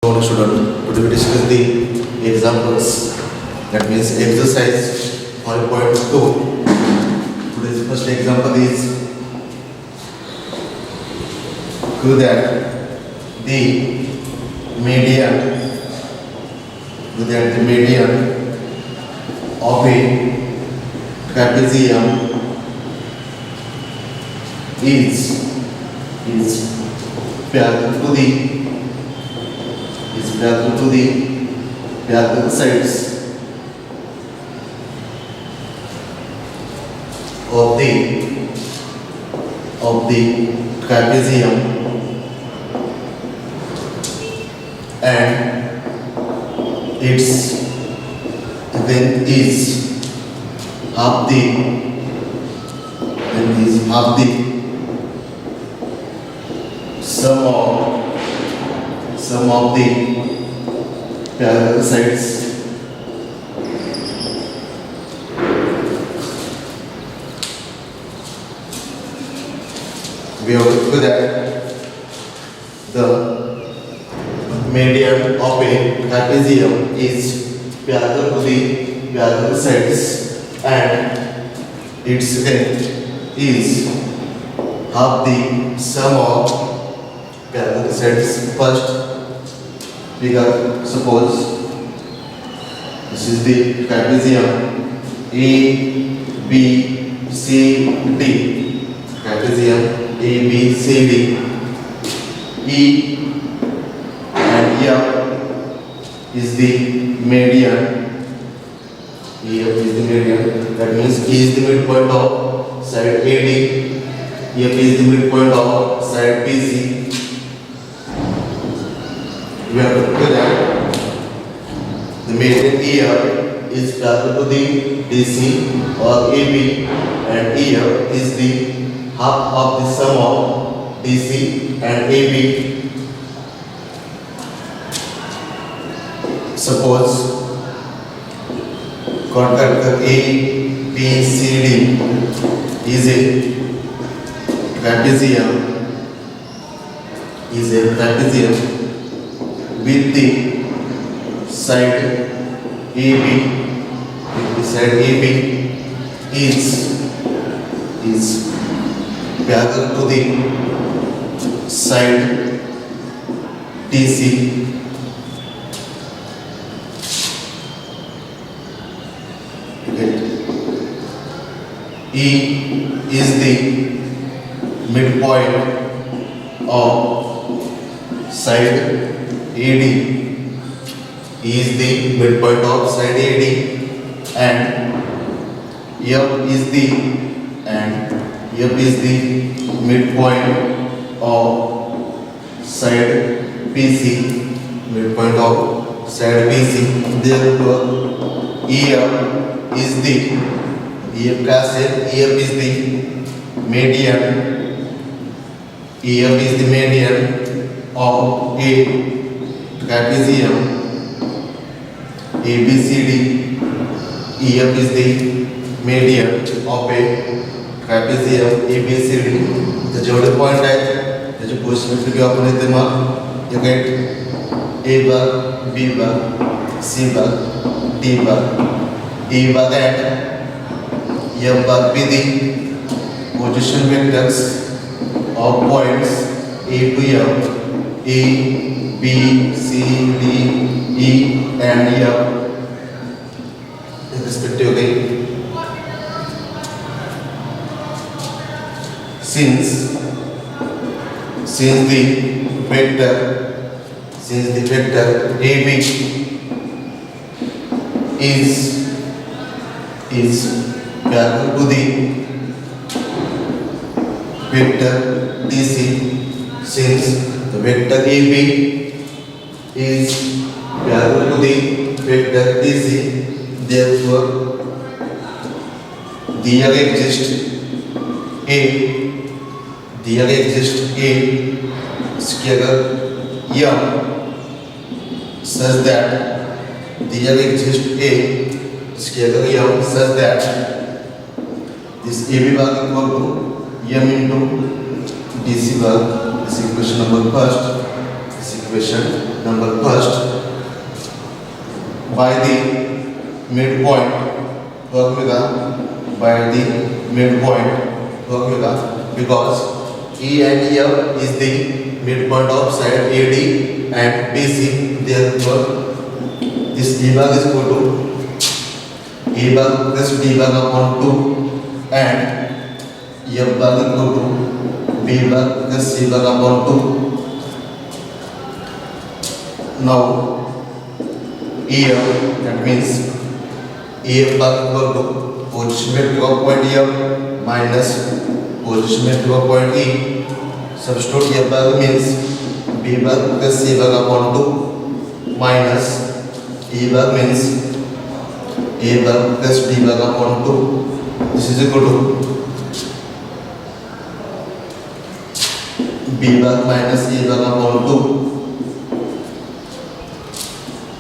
Hello student, today we discuss the examples, that means exercise 5.2. Today's first example is prove that the median of a trapezium is parallel to the parallel sides of the trapezium, and its length is half the sum of the parallel sides. We have to prove that the median of a trapezium is parallel to the parallel sides, and its length is half the sum of parallel sides. First, suppose this is the trapezium A, B, C, D. Trapezium A, B, C, D. E and F is the median. EF is the median. That means E is the midpoint of side AD. F is the midpoint of side BC. We have to prove that the median EF is parallel to the DC or AB, and EF is the half of the sum of DC and AB. Suppose conductor A, B, C, D is a trapezium with the side AB is parallel to the side DC. E is the midpoint of side AD. E is the midpoint of side AD, and F is the midpoint of side PC. Therefore, EF is the median of a trapezium ABCD. EF is the median of a trapezium ABCD. तर जेवढे point आहेत त्याचे position आपण इथे मग ए भाग, B भाग, सी भाग, D भाग, ई भाग and F भाग be the position vectors of points A to F, A, B, C, D, E and F respectively. Since the vector AB is parallel to the vector DC, since the vector AB is parallel to the vector DC, therefore there exists a scalar M such that this AB bar equal to M into DC bar. This equation number first. This equation number first. By the midpoint work होगा, by the midpoint work होगा, because E and F is the midpoint of side AD and BC. Therefore, this E bar is equal to E bar plus B bar upon 2 and F bar is equal to B bar plus C bar upon 2. Now EF, that means EF bar equal to position vector of point F minus position vector of point E. Substitute F bar means B bar plus C bar upon 2 minus E bar means A bar plus B bar upon 2. This is equal to B bar minus A bar upon 2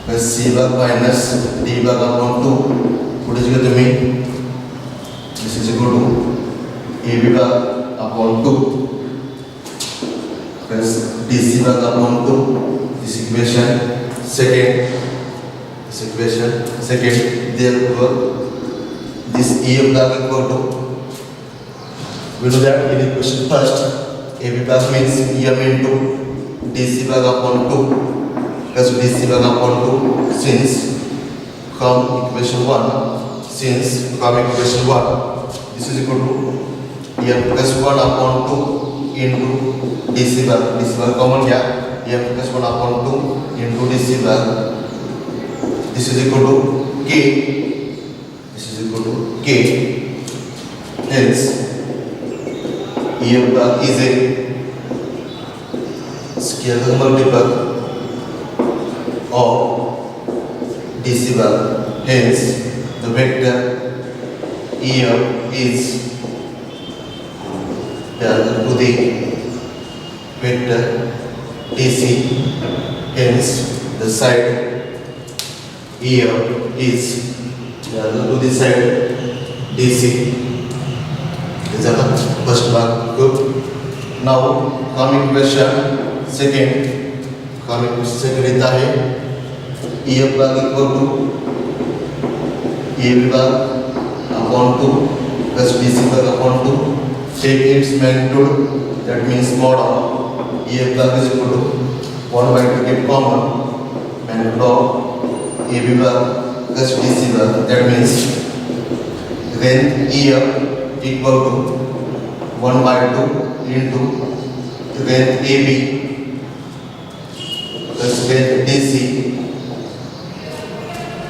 plus C bar minus D bar upon 2. What is equal to me? This is equal to AB bar upon 2 plus DC bar upon 2. This equation second. Therefore, this EF bar equal to, we know that in equation first, AB bar means EM into DC bar upon 2 plus DC bar upon 2. Since from equation 1, this is equal to EM plus 1 upon 2 into DC bar common gap, EM plus 1 upon 2 into DC bar. This is equal to K. Hence, EF bar is a scalar multiple of DC bar. Hence, the vector EF is parallel to the vector DC. Hence, the side EF is parallel to the side DC. This is the first mark. Good. Now, coming question second. रहता है EF bar equal to AB bar upon 2 plus DC bar upon 2. Take its magnitude, that means mod of EF bar is equal to 1 by 2 get common magnitude of AB bar plus DC bar, that means then EF equal to 1 by 2 into then AB plus then DC.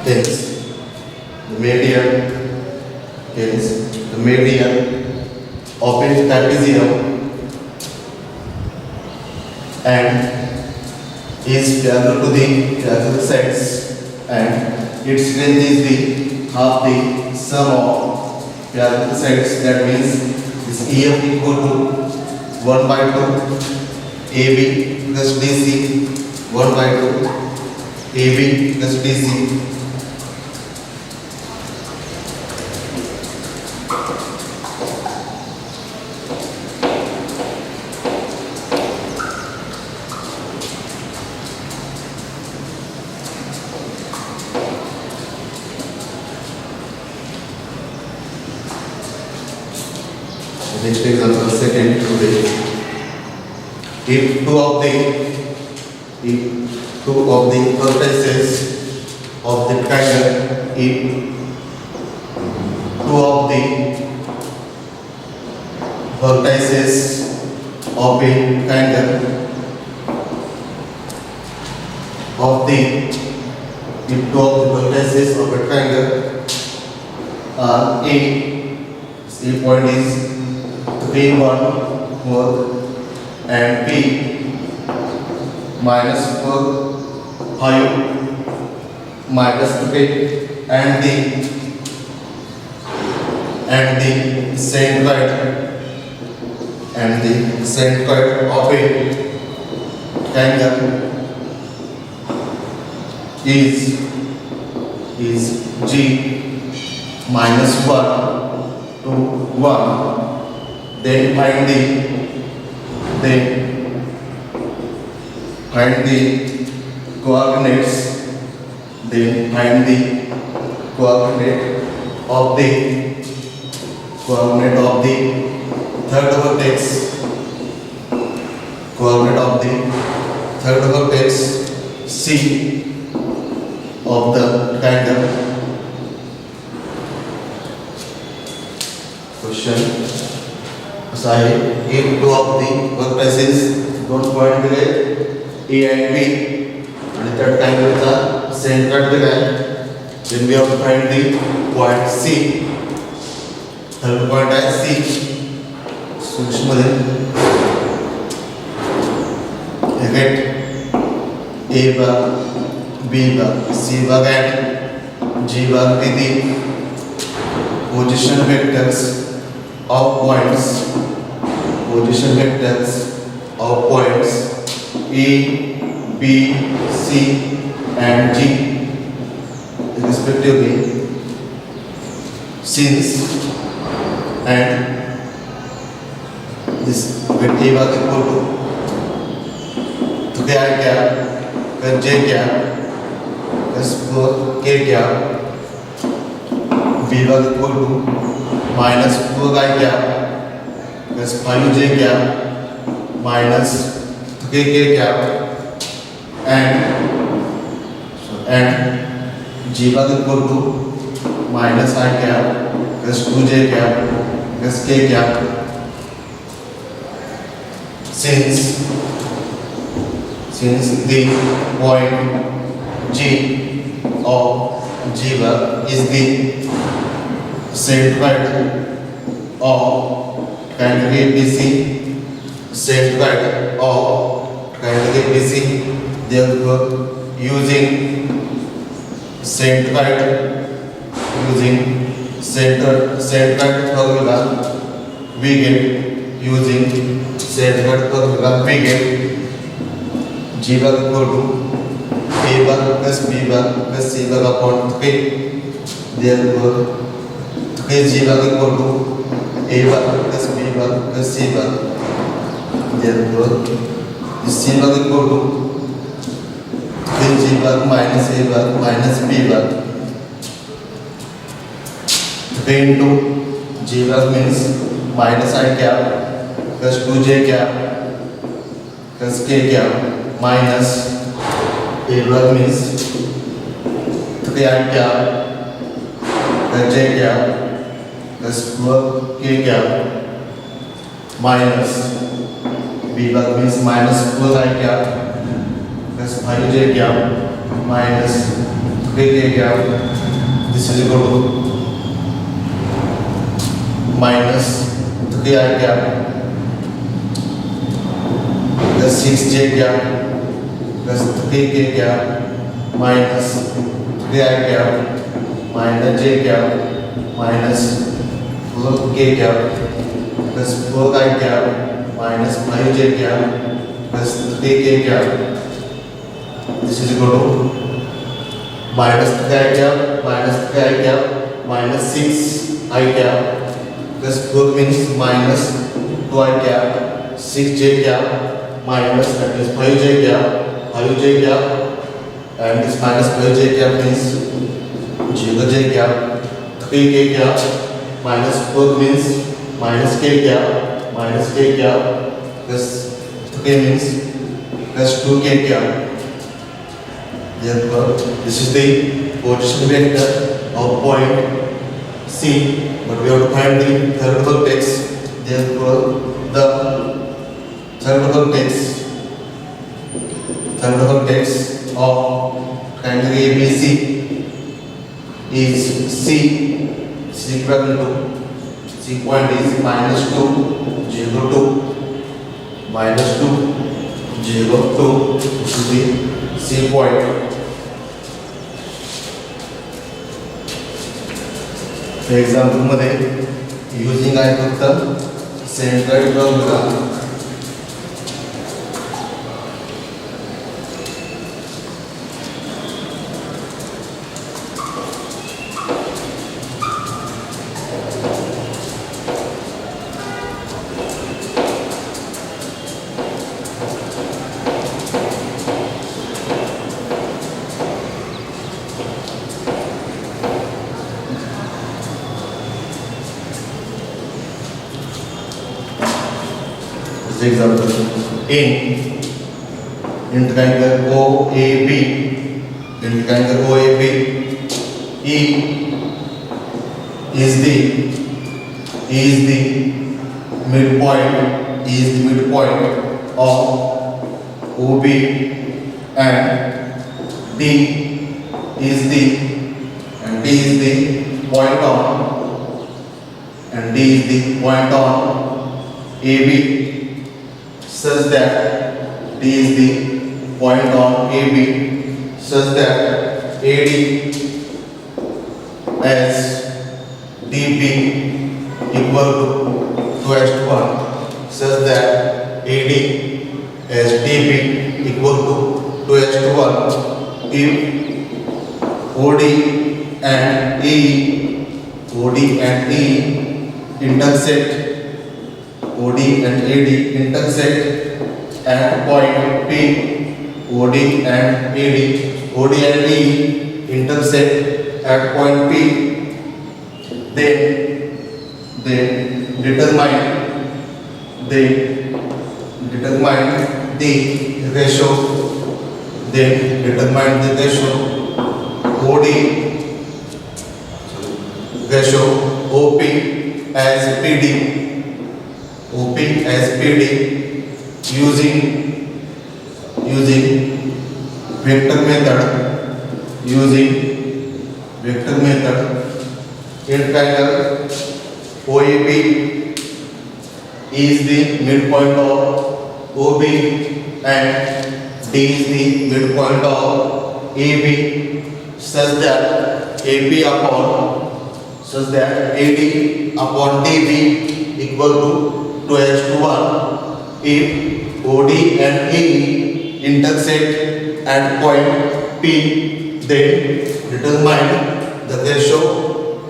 Hence the median of a trapezium and is parallel to the trapezial sides, and its length is the half the sum of parallel sides. That means this EF equal to 1 by 2 AB plus DC, 1 by 2 AB plus DC. Next example, second today. If two of the vertices of the triangle, if two of the vertices of a triangle are A point is 3, 1, 4 and P minus 4, 5 minus 3 and the centroid of a triangle is G minus 1 to 1. Then find find the coordinates, then find the coordinate of the third vertex, coordinate of the third vertex C of the triangle. Question असा आहे, if two of the vertices दोन point दिले A and B आणि त्या ट्रायंगलचा centre दिला आहे, then we have to find the point C. Third point आहे C. सूक्ष्म मध्ये एक A भाग, B भाग, C भाग and G भाग किती position vectors of points A, B, C and G respectively, since and this with A was equal to क्या क्या कर J क्या कर K क्या B was equal to minus 4 क्या plus 5J क्या minus 3K क्या and G was equal to minus I क्या plus 2J क्या plus K क्या since the point G of G is the centroid of triangle ABC, therefore using centroid formula we get G bar equal to A bar plus B bar plus C bar upon 3, therefore G bar equal to A bar plus B bar plus C bar, therefore C bar equal to G bar minus A bar minus B bar. 3 into G bar means minus I cap plus 2J cap plus K cap minus A bar means 3I cap plus J cap plus 4K cap minus B bar means minus 4I cap plus 5J cap minus 3K cap. This is equal to minus 3I cap plus 6J cap plus 3K cap minus 3I cap minus J cap minus 4K cap plus 4I cap minus 5J cap plus 3K cap. This is equal to minus 3I cap minus 6I cap plus 4 means minus 2I cap 6J cap minus that is 5J cap and this minus 5J cap means 0J cap 3K cap minus 4 means minus K cap plus 3 means plus 2K cap. Therefore this is the position vector of point C, but we have to find the third vertex. Therefore the third vertex of triangle ABC is C equal to C point is minus 2 0 2 minus 2 0 2 to the C point. Example मध्ये using आहे फक्त centroid formula. example, in triangle OAB, E is the midpoint of OB, and D is the point on AB, such that AD as DB equal to 2:1, such that AD as DB equal to 2:1 if OD and E intersect, OD and AD intersect at point P, OD and E intersect at point P, then determine the ratio, OD ratio OP as PD, using vector method, in triangle OAB is the midpoint of OB and D is the midpoint of AB, such that AD upon DB equal to 2:1 if OD and E intersect at point P, then determine the ratio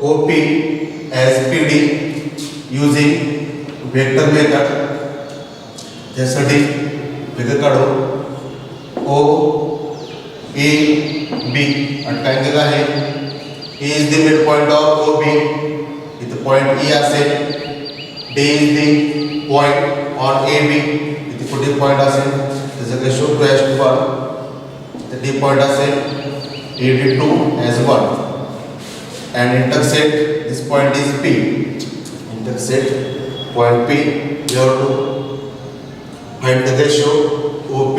OP as PD using vector method. त्यासाठी वेगळं काढू O A B आणि triangle आहे E is the midpoint of OB, इथे point E असेल, D is the point on AB, इथे कुठे point असेल त्याचा रेशो 2:1, तर D point असेल AD2 as 1 and intersect this point is P, point P. We have to find the ratio OP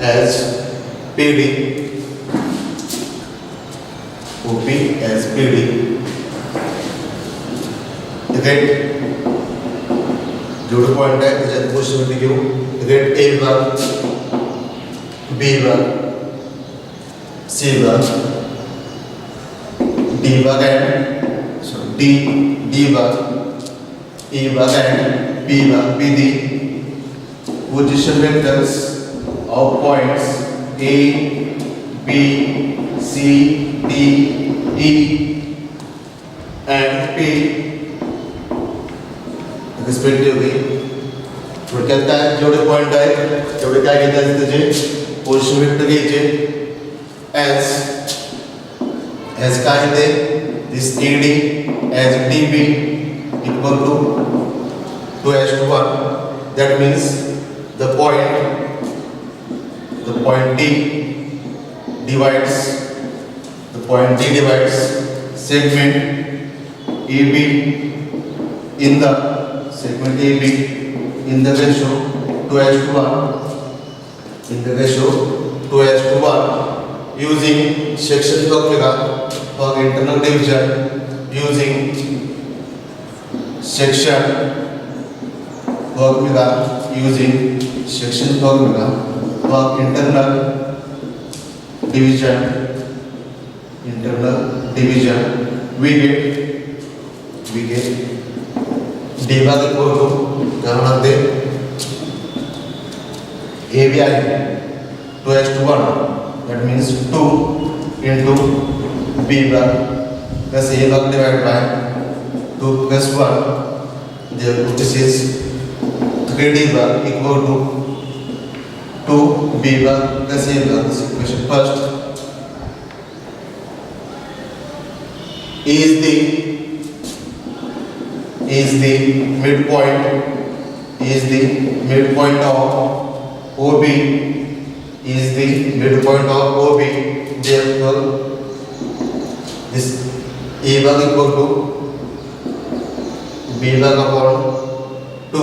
as PD, again जेवढे point आहे त्याच्यात question घेऊ. again A विभाग, B विभाग, C विभाग, D विभाग and D विभाग, E विभाग and P विभाग. Be the position vectors of points A, B, C, D, E and P respectively. थोडक्यात काय जेवढे पॉइंट आहेत तेवढे काय घेतात त्याचे पोझिशन वेक्टर घ्यायचे as काय ते this AD as DB equal to 2:1. That means the point D divides segment AB in the ratio 2:1 using section formula for internal division, using section formula for internal division, we get D भाग equal to क्या म्हणते AB आहे 2:1, that means 2 into B भाग plus A भाग divided by 2 plus 1, therefore this is 3D भाग equal to 2B भाग plus A भाग. This equation first is the midpoint is the midpoint of OB is the midpoint of OB. Therefore, this A bag equal to B bag upon 2,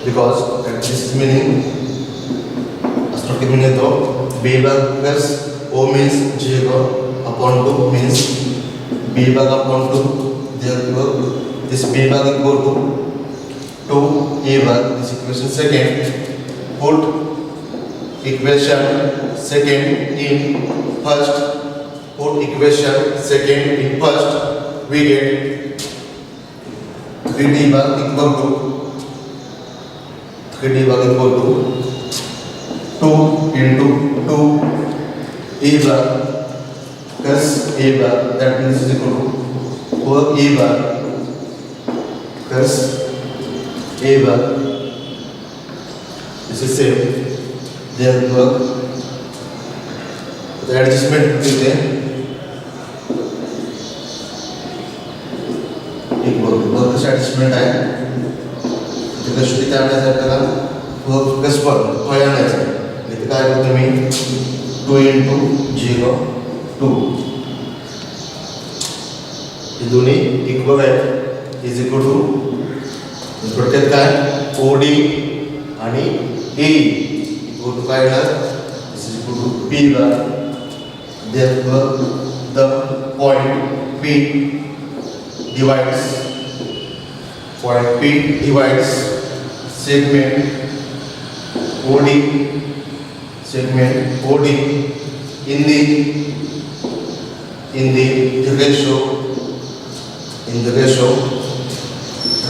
because this is meaning structure meaning to B bag plus O means 0 upon 2 means B bag upon 2. Therefore, this B bag equal to 2 A bag. This equation second. Put equation second in first. Put equation second in first. We get 3D bag equal to 3D bag equal to 2 into 2 A bag plus A bag. That means is equal to 4 A bag plus A bag. This is same. Therefore, the adjustment is there equal to वर्ग adjustment आहे. तिथे शेवटी काय आणायचं आपल्याला वर्ग plus 1 काय आणायचं. इथे काय करतो मी 2 into 0 2 हे दोन्ही इक्वल आहेत इज इक्वल टू थोडक्यात काय OD आणि A इक्वल टू काय येणार इज इक्वल टू P ला. Therefore, the point P divides segment OD in the ratio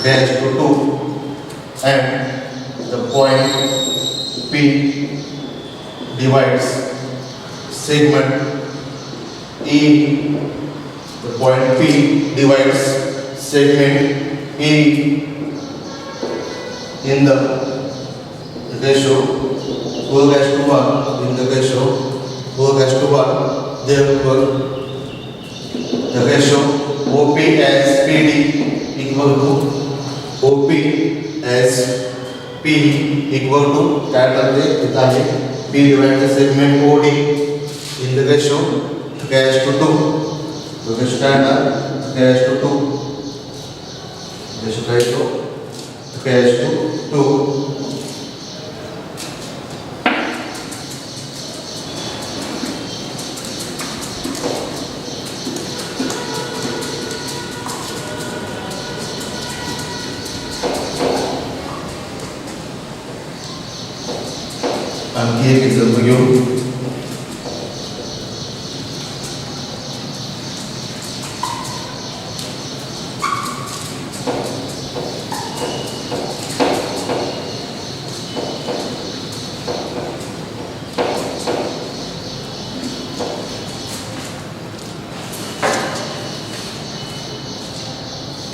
dash to 2, and the point P divides segment E. The point P divides segment E in the ratio 4:1. In the ratio 4:1, therefore the ratio OP as PD equal to OP as P equal to काय करते इथं आहे P divided segment OD in the ratio dash to 2. So the standard dash to 2. This ratio dash to 2. And here is the value.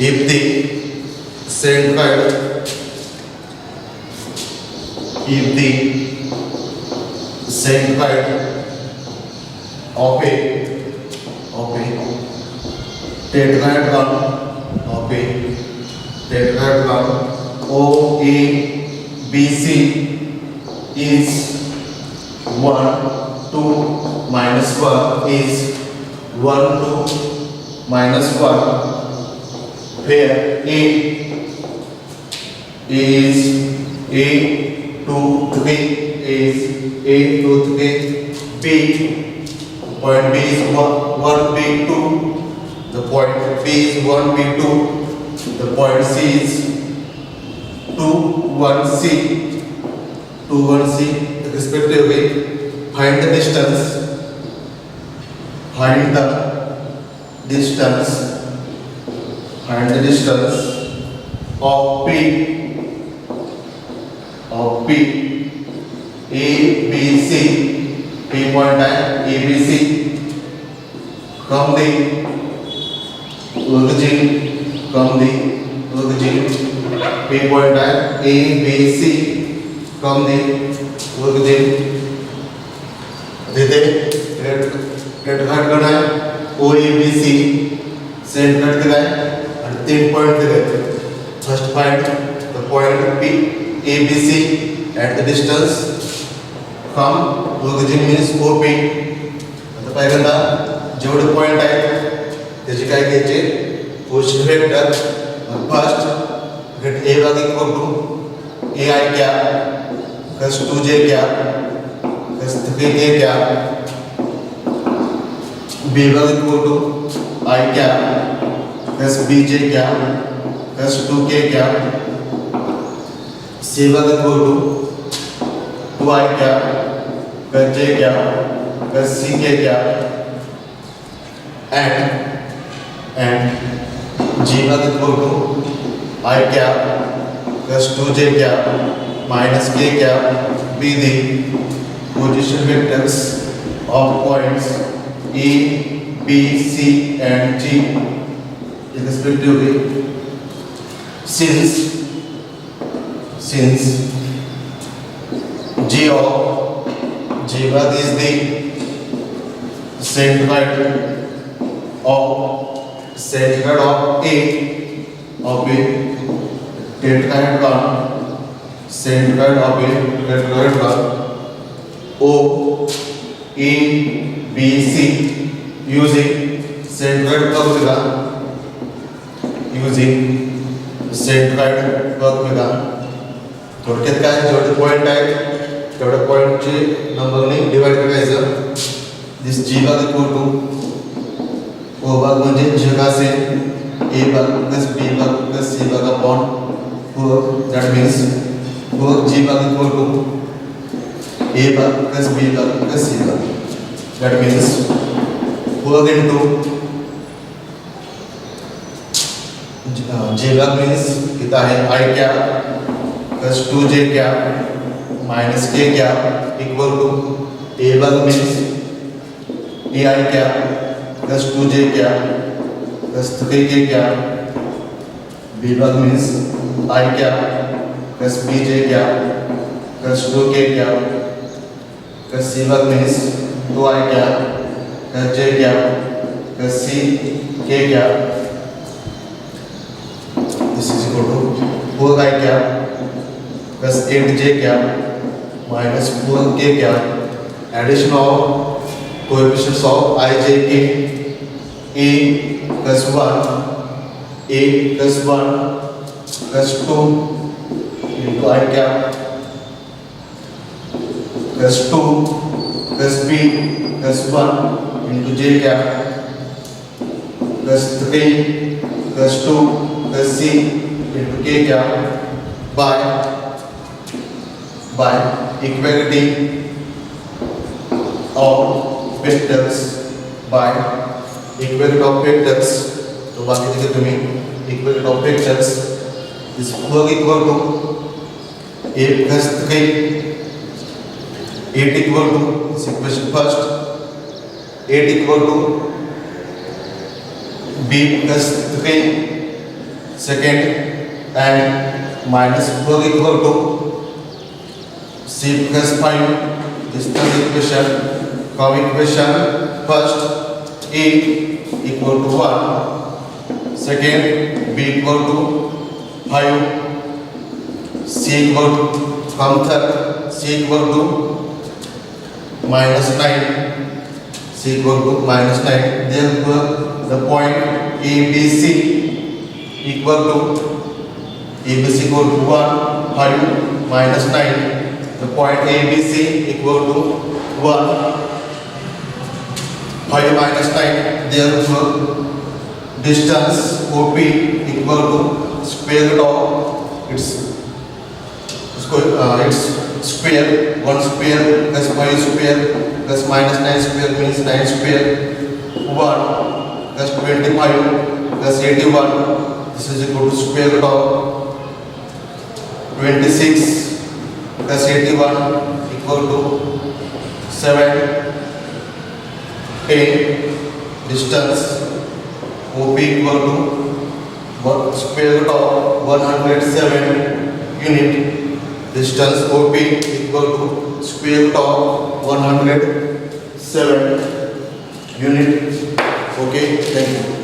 If the centroid of a tetrahedron OABC is 1 2 minus 1 is 1 2 minus 1, where A is A 2 3 is A 2 3, B point B is 1 B 2, the point B is 1 B 2, the point C is 2 1 C respectively. Find the distance of P ABC. P point at ABC from the origin P point at ABC from the origin. करना है OABC centre दिया है और 3 point दिए. First point distance from origin means OP. आता पहिल्यांदा जेवढे point आहेत त्याचे काय घ्यायचे पोझिशन वेक्टर. फर्स्ट गेट ए भाग इक्वल टू ए आई क्या प्लस 2j क्या प्लस 3k क्या, बी भाग इक्वल टू आई क्या प्लस bj क्या प्लस 2k क्या, सी भाग इक्वल टू 2i क्या प्लस j क्या प्लस ck क्या, एंड जी भाग इक्वल टू आई क्या प्लस 2j क्या माइनस k क्या, be the position vectors of points E, B, C and G respectively. Since G भाग is the centroid of A tetrahedron O E B C using centroid वक्र. थोडक्यात काय जेवढे point आहेत तेवढ्या पॉइंटचे नंबरने divide करायचं. दिस जी भाग इक्वल टू ओ भाग म्हणजे जग असेल ए भाग प्लस बी भाग प्लस सी भाग अपॉन 4. दॅट मीन्स 4 जी भाग इक्वल टू ए भाग प्लस बी भाग प्लस सी भाग. दॅट मीन्स 4 into जे भाग मीन्स इथं आहे आई क्या प्लस 2j क्या माइनस k क्या इक्वल टू ए भाग मीन्स ए आई क्या प्लस 2j क्या प्लस 3k क्या, बी भाग मीन्स आई क्या प्लस bj क्या प्लस 2k क्या प्लस सी भाग मीन्स 2i क्या प्लस j क्या प्लस ck क्या. This is equal to 4i क्या प्लस 8j क्या माइनस 4k क्या, addition of coefficients of i j k a plus 1 plus 2 into i क्या plus 2 plus b plus 1 into j क्या plus 3 plus 2 plus c into k क्या, by equality of vectors. तो बाकी जगह तुम्ही equality of vectors is equal to a plus 3 8 equal to this equation first 8 equal to b plus 3 second and minus 4 equal to c plus 5. This is the equation. From equation first a equal to 1, second b equal to 5, c equal to from third c equal to minus 9, c equal to minus 9. Therefore the point ABC equal to 1 5 minus 9. The point ABC equal to 1 5 minus 9. Therefore distance OP equal to square root of its square 1 square plus 5 square plus minus 9 square means 9 square 1 plus 25 plus 81. This is equal to square root of 26 plus 81 equal to 7 10. Distance OP equal to square root of 107 unit. Distance OP equal to square root of 107 unit. Okay, thank you.